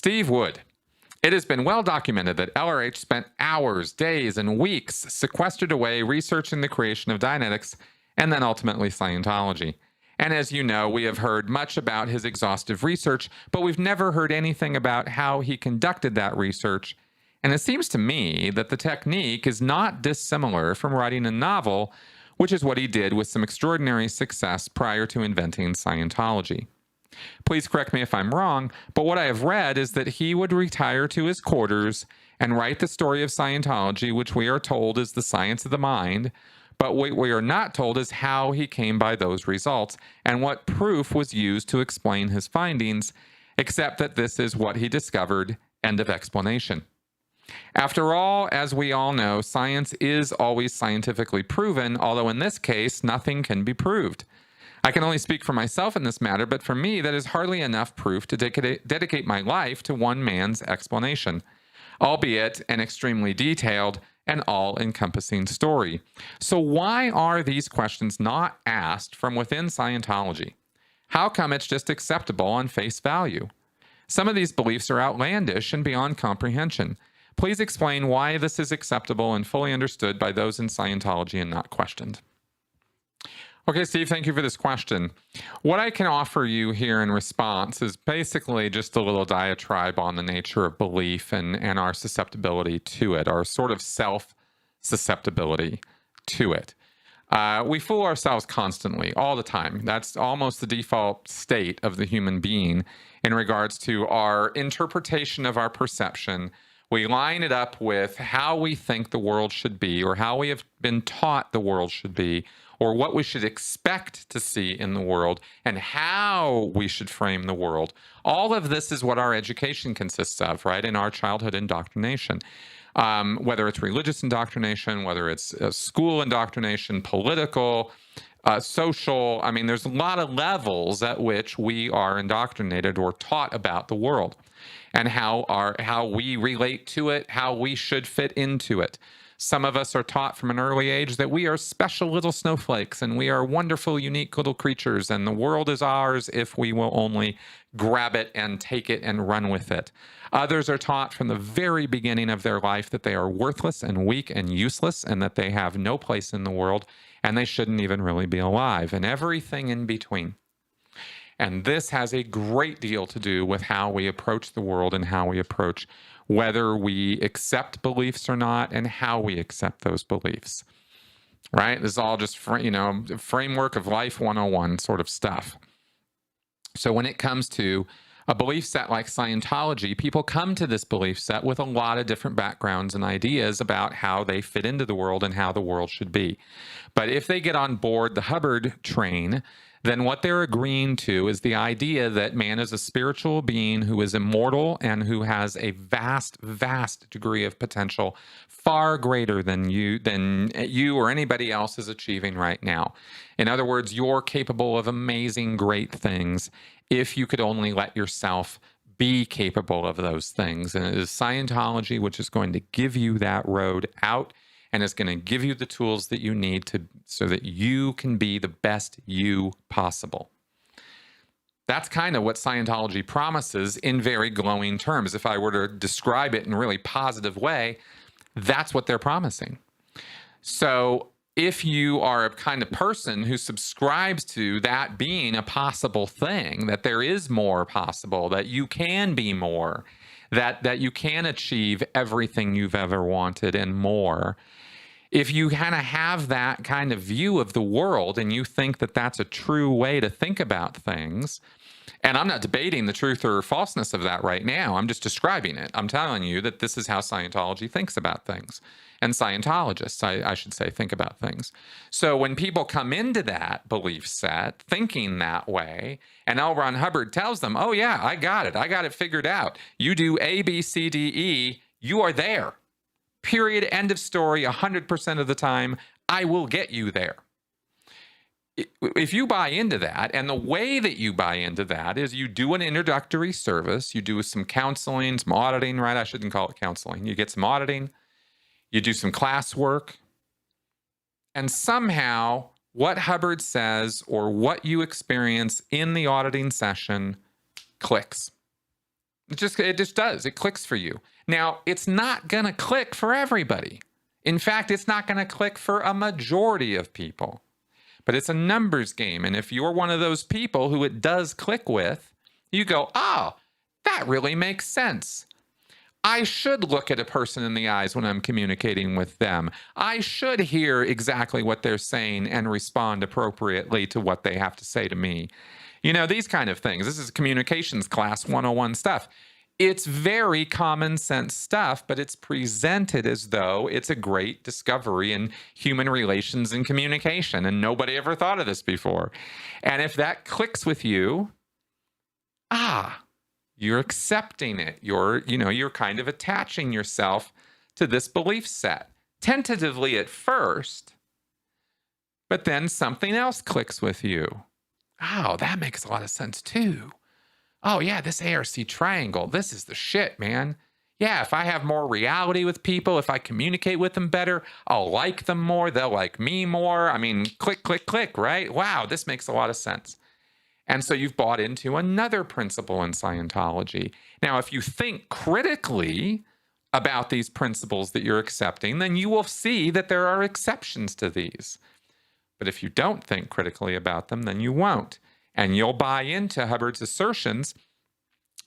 Steve Wood. It has been well documented that LRH spent hours, days, and weeks sequestered away researching the creation of Dianetics and then ultimately Scientology. And as you know, we have heard much about his exhaustive research, but we've never heard anything about how he conducted that research. And it seems to me that the technique is not dissimilar from writing a novel, which is what he did with some extraordinary success prior to inventing Scientology. Please correct me if I'm wrong, but what I have read is that he would retire to his quarters and write the story of Scientology, which we are told is the science of the mind, but what we are not told is how he came by those results and what proof was used to explain his findings, except that this is what he discovered. End of explanation. After all, as we all know, science is always scientifically proven, although in this case, nothing can be proved. I can only speak for myself in this matter, but for me, that is hardly enough proof to dedicate my life to one man's explanation, albeit an extremely detailed and all-encompassing story. So why are these questions not asked from within Scientology? How come it's just acceptable on face value? Some of these beliefs are outlandish and beyond comprehension. Please explain why this is acceptable and fully understood by those in Scientology and not questioned. Okay, Steve, thank you for this question. What I can offer you here in response is basically just a little diatribe on the nature of belief and our susceptibility to it, our sort of self-susceptibility to it. We fool ourselves constantly, all the time. That's almost the default state of the human being in regards to our interpretation of our perception. We line it up with how we think the world should be, or how we have been taught the world should be, or what we should expect to see in the world, and how we should frame the world. All of this is what our education consists of, right, in our childhood indoctrination. Whether it's religious indoctrination, whether it's school indoctrination, political, social, I mean, there's a lot of levels at which we are indoctrinated or taught about the world and how we relate to it, how we should fit into it. Some of us are taught from an early age that we are special little snowflakes and we are wonderful, unique little creatures, and the world is ours if we will only grab it and take it and run with it. Others are taught from the very beginning of their life that they are worthless and weak and useless and that they have no place in the world and they shouldn't even really be alive, and everything in between. And this has a great deal to do with how we approach the world and how we approach whether we accept beliefs or not and how we accept those beliefs, right? This is all just, framework of life 101 sort of stuff. So when it comes to a belief set like Scientology, people come to this belief set with a lot of different backgrounds and ideas about how they fit into the world and how the world should be. But if they get on board the Hubbard train, then what they're agreeing to is the idea that man is a spiritual being who is immortal and who has a vast, vast degree of potential, far greater than you or anybody else is achieving right now. In other words, you're capable of amazing, great things if you could only let yourself be capable of those things. And it is Scientology which is going to give you that road out and is going to give you the tools that you need so that you can be the best you possible. That's kind of what Scientology promises in very glowing terms. If I were to describe it in a really positive way, that's what they're promising. So if you are a kind of person who subscribes to that being a possible thing, that there is more possible, that you can be more, that you can achieve everything you've ever wanted and more, if you kind of have that kind of view of the world and you think that that's a true way to think about things, and I'm not debating the truth or falseness of that right now, I'm just describing it. I'm telling you that this is how Scientology thinks about things. And Scientologists, I should say, think about things. So when people come into that belief set thinking that way, and L. Ron Hubbard tells them, oh yeah, I got it figured out. You do A, B, C, D, E, you are there. Period, end of story, 100% of the time, I will get you there. If you buy into that, and the way that you buy into that is you do an introductory service, you do some counseling, some auditing, right? I shouldn't call it counseling. You get some auditing, you do some classwork, and somehow what Hubbard says or what you experience in the auditing session clicks. It just does. It clicks for you. Now, it's not going to click for everybody. In fact, it's not going to click for a majority of people. But it's a numbers game. And if you're one of those people who it does click with, you go, oh, that really makes sense. I should look at a person in the eyes when I'm communicating with them. I should hear exactly what they're saying and respond appropriately to what they have to say to me. You know, these kind of things. This is communications class 101 stuff. It's very common sense stuff, but it's presented as though it's a great discovery in human relations and communication, and nobody ever thought of this before. And if that clicks with you, you're accepting it. You're kind of attaching yourself to this belief set, tentatively at first, but then something else clicks with you. Oh, that makes a lot of sense too. Oh yeah, this ARC triangle, this is the shit, man. Yeah, if I have more reality with people, if I communicate with them better, I'll like them more, they'll like me more. I mean, click, click, click, right? Wow, this makes a lot of sense. And so you've bought into another principle in Scientology. Now, if you think critically about these principles that you're accepting, then you will see that there are exceptions to these. But if you don't think critically about them, then you won't. And you'll buy into Hubbard's assertions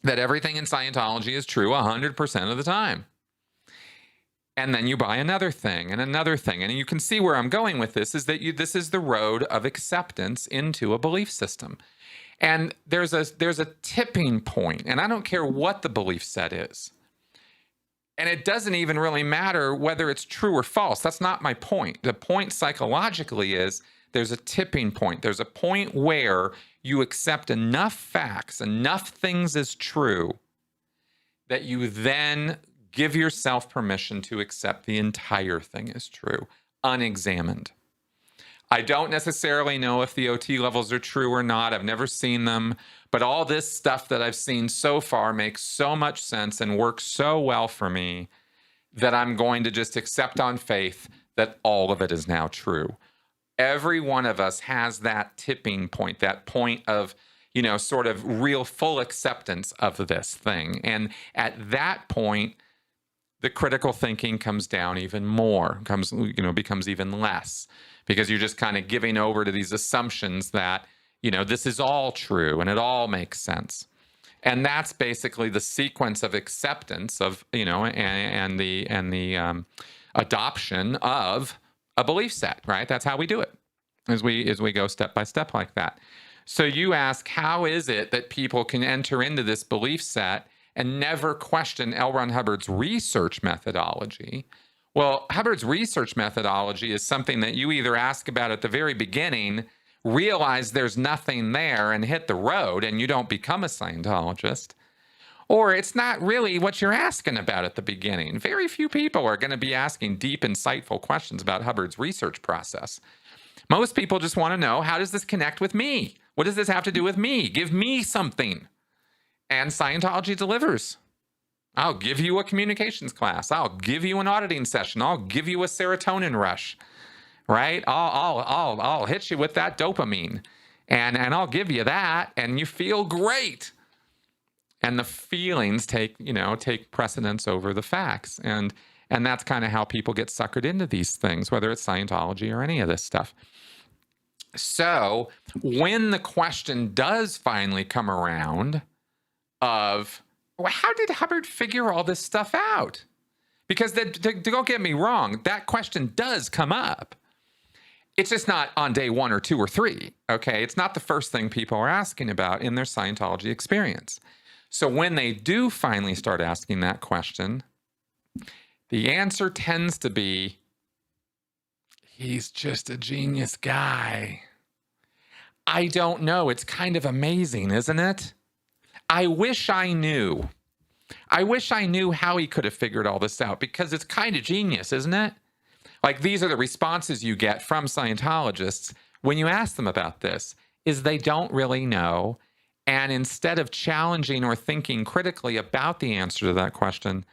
that everything in Scientology is true 100% of the time. And then you buy another thing and another thing. And you can see where I'm going with this is that this is the road of acceptance into a belief system. And there's a tipping point, and I don't care what the belief set is. And it doesn't even really matter whether it's true or false. That's not my point. The point psychologically is there's a tipping point. There's a point where you accept enough facts, enough things as true, that you then give yourself permission to accept the entire thing as true, unexamined. I don't necessarily know if the OT levels are true or not. I've never seen them. But all this stuff that I've seen so far makes so much sense and works so well for me that I'm going to just accept on faith that all of it is now true. Every one of us has that tipping point, that point of, sort of real full acceptance of this thing. And at that point, the critical thinking comes down even more, becomes even less, because you're just kind of giving over to these assumptions that, this is all true and it all makes sense. And that's basically the sequence of acceptance of, and the adoption of a belief set, right? That's how we do it, as we go step by step like that. So you ask, how is it that people can enter into this belief set and never question L. Ron Hubbard's research methodology? Well, Hubbard's research methodology is something that you either ask about at the very beginning, realize there's nothing there, and hit the road, and you don't become a Scientologist, or it's not really what you're asking about at the beginning. Very few people are going to be asking deep, insightful questions about Hubbard's research process. Most people just want to know, how does this connect with me? What does this have to do with me? Give me something. And Scientology delivers. I'll give you a communications class. I'll give you an auditing session. I'll give you a serotonin rush, right? I'll hit you with that dopamine, and I'll give you that, and you feel great. And the feelings take precedence over the facts, and that's kind of how people get suckered into these things, whether it's Scientology or any of this stuff. So when the question does finally come around of, well, how did Hubbard figure all this stuff out? Because don't get me wrong, that question does come up. It's just not on day 1 or 2 or 3, okay? It's not the first thing people are asking about in their Scientology experience. So when they do finally start asking that question, the answer tends to be, he's just a genius guy. I don't know. It's kind of amazing, isn't it? I wish I knew. I wish I knew how he could have figured all this out, because it's kind of genius, isn't it? Like, these are the responses you get from Scientologists when you ask them about this, is they don't really know. And instead of challenging or thinking critically about the answer to that question,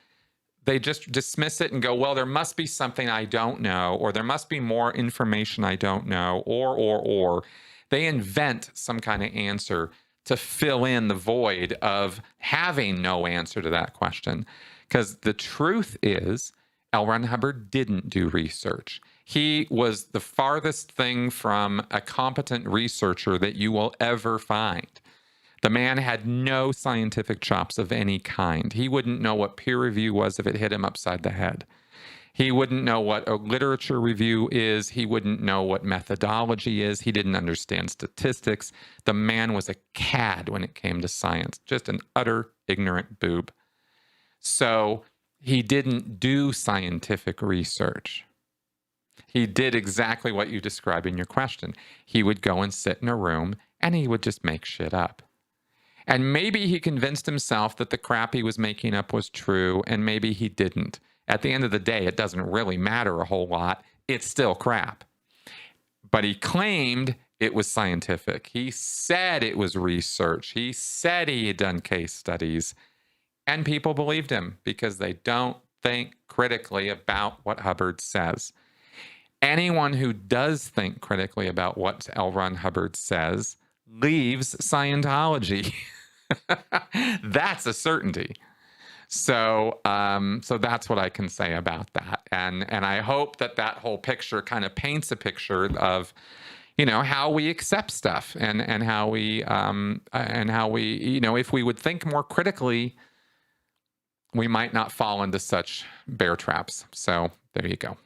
they just dismiss it and go, well, there must be something I don't know, or there must be more information I don't know, or. They invent some kind of answer to fill in the void of having no answer to that question. Because the truth is, L. Ron Hubbard didn't do research. He was the farthest thing from a competent researcher that you will ever find. The man had no scientific chops of any kind. He wouldn't know what peer review was if it hit him upside the head. He wouldn't know what a literature review is. He wouldn't know what methodology is. He didn't understand statistics. The man was a cad when it came to science, just an utter ignorant boob. So he didn't do scientific research. He did exactly what you describe in your question. He would go and sit in a room and he would just make shit up. And maybe he convinced himself that the crap he was making up was true, and maybe he didn't. At the end of the day, it doesn't really matter a whole lot. It's still crap. But he claimed it was scientific. He said it was research. He said he had done case studies. And people believed him because they don't think critically about what Hubbard says. Anyone who does think critically about what L. Ron Hubbard says leaves Scientology. That's a certainty. So that's what I can say about that. And I hope that whole picture kind of paints a picture of, how we accept stuff and how we, if we would think more critically, we might not fall into such bear traps. So there you go.